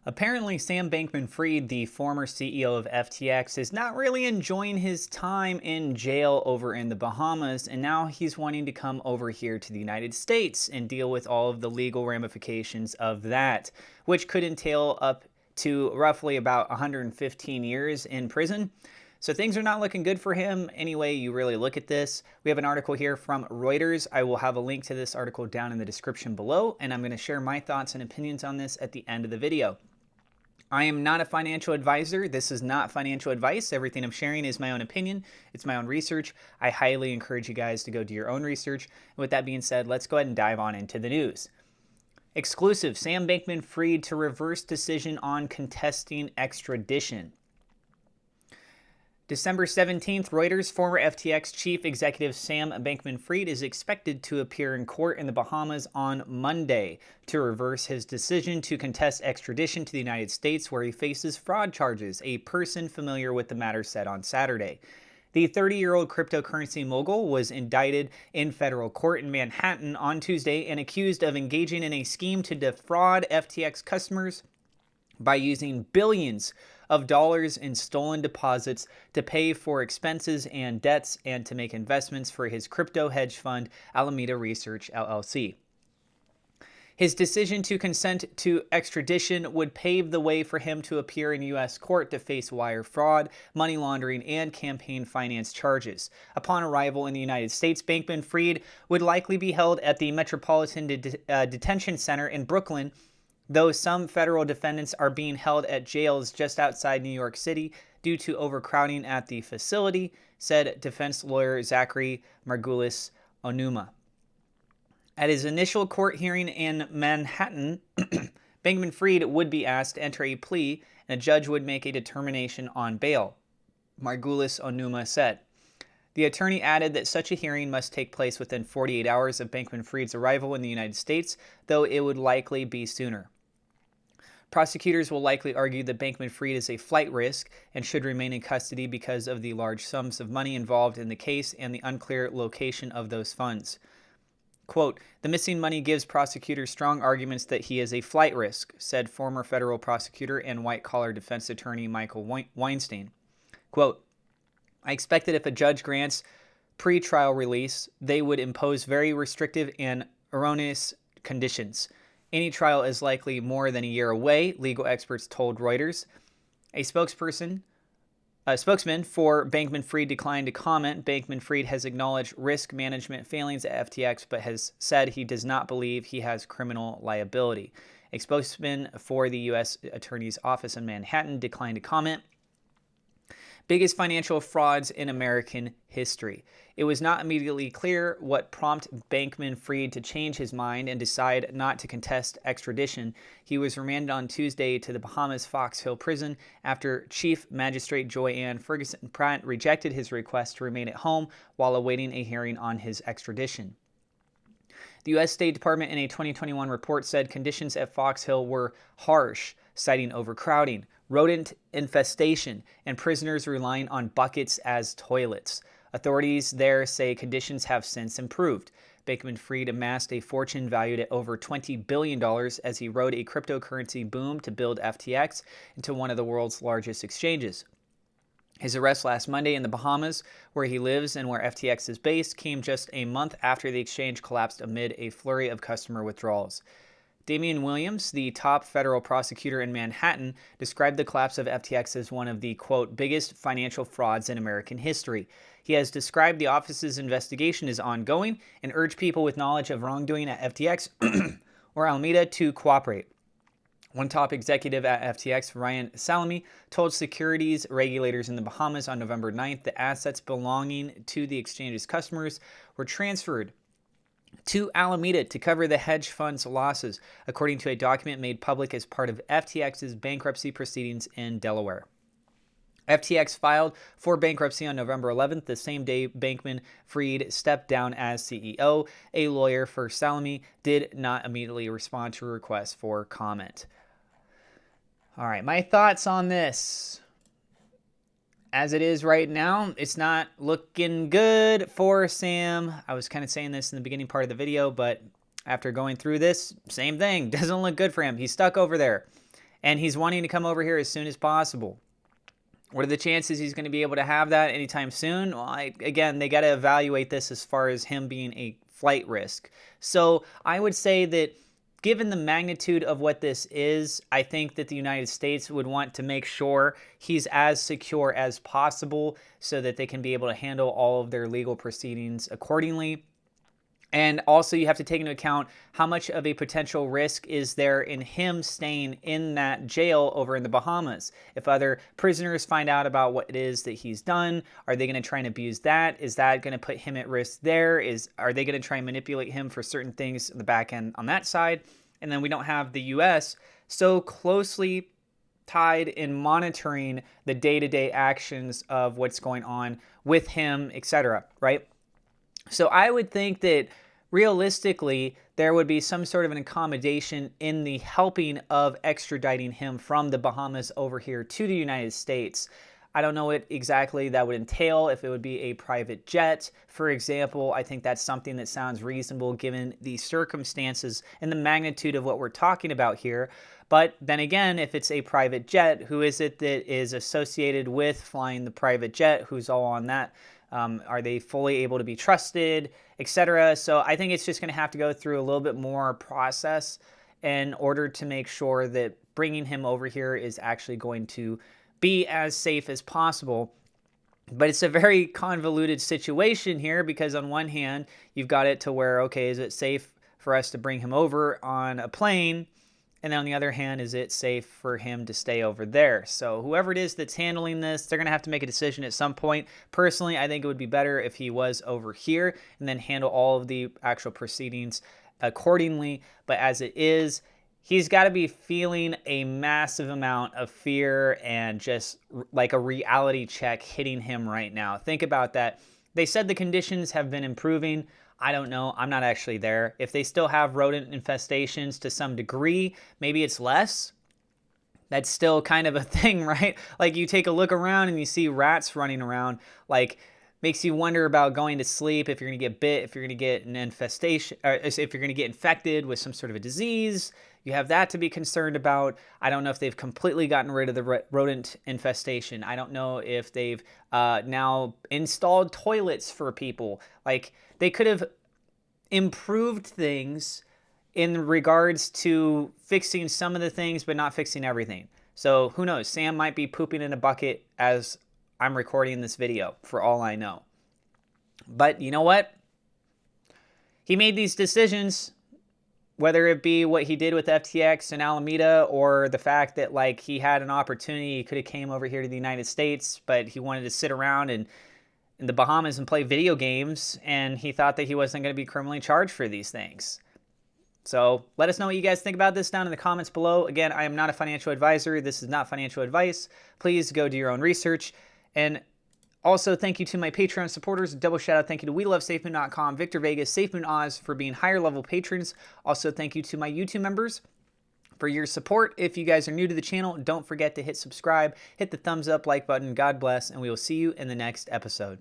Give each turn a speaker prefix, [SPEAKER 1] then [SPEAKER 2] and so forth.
[SPEAKER 1] Apparently, Sam Bankman Fried, the former CEO of FTX, is not really enjoying his time in jail over in the Bahamas, and now he's wanting to come over here to the United States and deal with all of the legal ramifications of that, which could entail up to roughly about 115 years in prison. So things are not looking good for him any way you really look at this. We have an article here from Reuters. I will have a link to this article down in the description below, and I'm going to share my thoughts and opinions on this at the end of the video. I am not a financial advisor. This is not financial advice. Everything I'm sharing is my own opinion. It's my own research. I highly encourage you guys to go do your own research. And with that being said, let's go ahead and dive on into the news. Exclusive: Sam Bankman Fried to reverse decision on contesting extradition. December 17th, Reuters. Former FTX chief executive Sam Bankman Fried is expected to appear in court in the Bahamas on Monday to reverse his decision to contest extradition to the United States, where he faces fraud charges, a person familiar with the matter said on Saturday. The 30-year-old cryptocurrency mogul was indicted in federal court in Manhattan on Tuesday and accused of engaging in a scheme to defraud FTX customers by using billions of dollars in stolen deposits to pay for expenses and debts and to make investments for his crypto hedge fund, Alameda Research, LLC. His decision to consent to extradition would pave the way for him to appear in U.S. court to face wire fraud, money laundering, and campaign finance charges. Upon arrival in the United States, Bankman Fried would likely be held at the Metropolitan Detention Center in Brooklyn, though some federal defendants are being held at jails just outside New York City due to overcrowding at the facility, said defense lawyer Zachary Margulis Onuma. At his initial court hearing in Manhattan, Bankman Fried would be asked to enter a plea, and a judge would make a determination on bail, Margulis Onuma said. The attorney added that such a hearing must take place within 48 hours of Bankman Fried's arrival in the United States, though it would likely be sooner. Prosecutors will likely argue that Bankman Fried is a flight risk and should remain in custody because of the large sums of money involved in the case and the unclear location of those funds. Quote, "The missing money gives prosecutors strong arguments that he is a flight risk," said former federal prosecutor and white-collar defense attorney Michael Weinstein. Quote, "I expect that if a judge grants pre-trial release, they would impose very restrictive and erroneous conditions. Any trial is likely more than a year away," legal experts told Reuters. A spokesman for Bankman Fried declined to comment. Bankman Fried has acknowledged risk management failings at FTX, but has said he does not believe he has criminal liability. A spokesman for the U.S. Attorney's Office in Manhattan declined to comment. Biggest financial frauds in American history. It was not immediately clear what prompted Bankman Fried to change his mind and decide not to contest extradition. He was remanded on Tuesday to the Bahamas Fox Hill prison after Chief Magistrate Joy Ann Ferguson Pratt rejected his request to remain at home while awaiting a hearing on his extradition. The U.S. State Department in a 2021 report said conditions at Fox Hill were harsh, citing overcrowding, rodent infestation, and prisoners relying on buckets as toilets. Authorities there say conditions have since improved. Bankman Fried amassed a fortune valued at over $20 billion as he rode a cryptocurrency boom to build FTX into one of the world's largest exchanges. His arrest last Monday in the Bahamas, where he lives and where FTX is based, came just a month after the exchange collapsed amid a flurry of customer withdrawals. Damian Williams, the top federal prosecutor in Manhattan, described the collapse of FTX as one of the, quote, biggest financial frauds in American history. He has described the office's investigation as ongoing and urged people with knowledge of wrongdoing at FTX or Alameda to cooperate. One top executive at FTX, Ryan Salami, told securities regulators in the Bahamas on November 9th that assets belonging to the exchange's customers were transferred to Alameda to cover the hedge fund's losses, according to a document made public as part of FTX's bankruptcy proceedings in Delaware. FTX filed for bankruptcy on November 11th, the same day Bankman Fried stepped down as CEO. A lawyer for Salami did not immediately respond to a request for comment. All right, my thoughts on this. As it is right now, it's not looking good for Sam. I was kind of saying this in the beginning part of the video, but after going through this, same thing. Doesn't look good for him. He's stuck over there. and he's wanting to come over here as soon as possible. What are the chances he's going to be able to have that anytime soon? Well, again, they got to evaluate this as far as him being a flight risk. So I would say that given the magnitude of what this is, I think that the United States would want to make sure he's as secure as possible so that they can be able to handle all of their legal proceedings accordingly. And also you have to take into account how much of a potential risk is there in him staying in that jail over in the Bahamas. If other prisoners find out about what it is that he's done, are they going to try and abuse that? Is that going to put him at risk there? Are they going to try and manipulate him for certain things in the back end on that side? And then we don't have the U.S. so closely tied in monitoring the day-to-day actions of what's going on with him, etc., right? So I would think that realistically, there would be some sort of an accommodation in the helping of extraditing him from the Bahamas over here to the United States. I don't know what exactly that would entail, if it would be a private jet, for example. I think that's something that sounds reasonable given the circumstances and the magnitude of what we're talking about here. But then again, if it's a private jet, who is it that is associated with flying the private jet? Who's all on that? Are they fully able to be trusted, etc.? So I think it's just going to have to go through a little bit more process in order to make sure that bringing him over here is actually going to be as safe as possible. But it's a very convoluted situation here because on one hand, you've got it to where, okay, is it safe for us to bring him over on a plane? And then on the other hand, is it safe for him to stay over there? So whoever it is that's handling this, they're going to have to make a decision at some point. Personally, I think it would be better if he was over here and then handle all of the actual proceedings accordingly. But as it is, he's got to be feeling a massive amount of fear and just like a reality check hitting him right now. Think about that. They said the conditions have been improving. I don't know. I'm not actually there. If they still have rodent infestations to some degree, maybe it's less. That's still kind of a thing, right? Like you take a look around and you see rats running around, like makes you wonder about going to sleep, if you're going to get bit, if you're going to get an infestation, or if you're going to get infected with some sort of a disease. You have that to be concerned about. I don't know if they've completely gotten rid of the rodent infestation. I don't know if they've now installed toilets for people. Like they could have improved things in regards to fixing some of the things, but not fixing everything. So who knows? Sam might be pooping in a bucket as I'm recording this video, for all I know. But you know what? He made these decisions, whether it be what he did with FTX and Alameda, or the fact that like he had an opportunity, he could have came over here to the United States, but he wanted to sit around in the Bahamas and play video games, and he thought that he wasn't going to be criminally charged for these things. So let us know what you guys think about this down in the comments below. Again, I am not a financial advisor. This is not financial advice. Please go do your own research. And also, thank you to my Patreon supporters. Double shout out thank you to WeLoveSafeMoon.com, Victor Vegas, SafeMoon Oz for being higher level patrons. Also, thank you to my YouTube members for your support. If you guys are new to the channel, don't forget to hit subscribe, hit the thumbs up, like button. God bless, and we will see you in the next episode.